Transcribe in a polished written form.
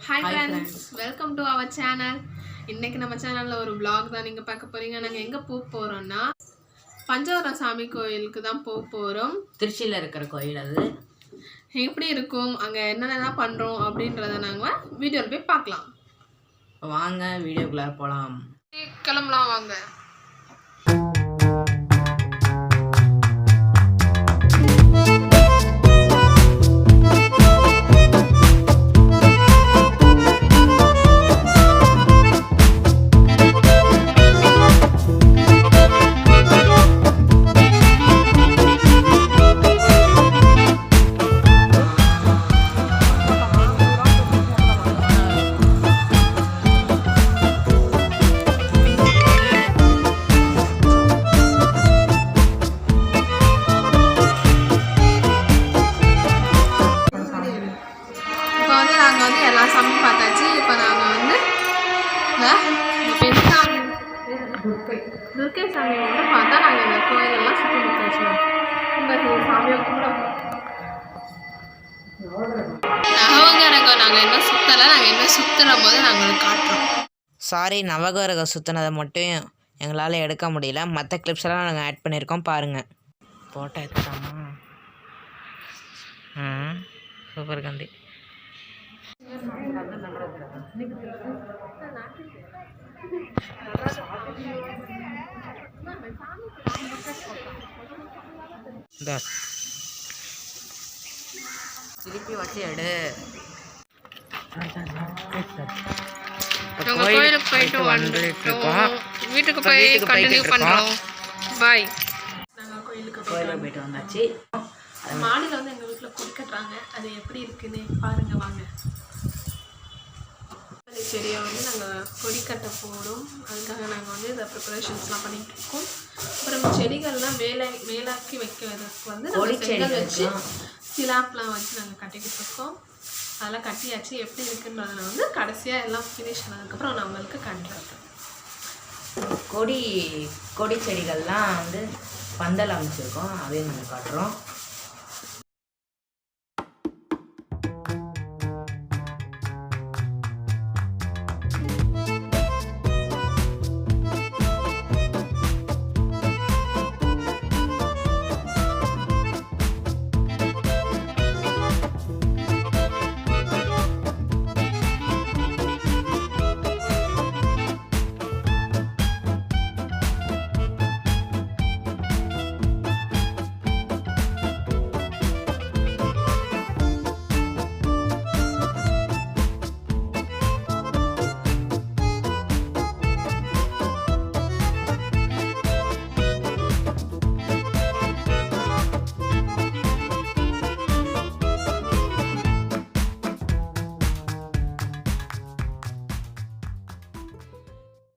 Hi friends, welcome to our channel. இன்னைக்கு நம்ம சேனல்ல ஒரு vlog தான் நீங்க பார்க்க போறீங்க. நாங்க எங்க போறோம்னா பஞ்சவரம் சாமி கோயிலுக்கு தான் போறோம். திருச்சியில இருக்கிற கோயில் அது. எப்படி இருக்கும் அங்க என்னென்னலாம் பண்றோம் அப்படின்றத நாங்க வீடியோல போய் பார்க்கலாம். வாங்க வீடியோக்குள்ள போலாம். கிளம்பலாம் வாங்க. துர்க்கை சாமி வந்து பார்த்தா நாங்கள் இந்த கோயிலெல்லாம் சுற்றி முடிச்சாச்சு. இந்த சாமியை கூட நவகிரகம் நாங்கள் என்ன சுற்றலை, நாங்கள் என்ன சுற்றுற போது நாங்கள் காட்டுறோம். சாரி, நவகிரகம் சுற்றினதை மட்டும் எங்களால் எடுக்க முடியல. மற்ற கிளிப்ஸ் எல்லாம் நாங்கள் ஆட் பண்ணியிருக்கோம் பாருங்கள். ஃபோட்டோ எடுத்துக்காமா? சூப்பர் கண்டி. திருப்பி வச்சு எடு. கோயிலுக்கு போயிட்டு வந்துட்டோம். வீட்டுக்கு போய் கண்டினியூ பண்ணுறோம். பாய். நாங்கள் கோயிலுக்கு போயிட்டு வந்தாச்சு. மாடியில் வந்து எங்கள் வீட்டில் கொடி கட்டுறாங்க. அது எப்படி இருக்குன்னு பாருங்க வாங்க. செடியை வந்து நாங்கள் கொடி கட்ட போகிறோம். அதுக்காக நாங்கள் வந்து இந்த ப்ரிப்பரேஷன்ஸ்லாம் பண்ணிகிட்டு இருக்கோம். அப்புறம் செடிகள்லாம் மேலாக்கி வைக்கிறதுக்கு வந்து நம்ம செடிகள் வச்சு சிலாப்லாம் வச்சு நாங்கள் கட்டிக்கிட்டு இருக்கோம். அதெல்லாம் கட்டியாச்சு. எப்படி இருக்குன்றதை வந்து கடைசியாக எல்லாம் ஃபினிஷ் ஆனதுக்கப்புறம் நான் உங்களுக்கு காட்டுறேன். கொடி செடிகள்லாம் வந்து பந்தல் அமைச்சிருக்கோம், அதையும் நாங்கள் காட்டுறோம்.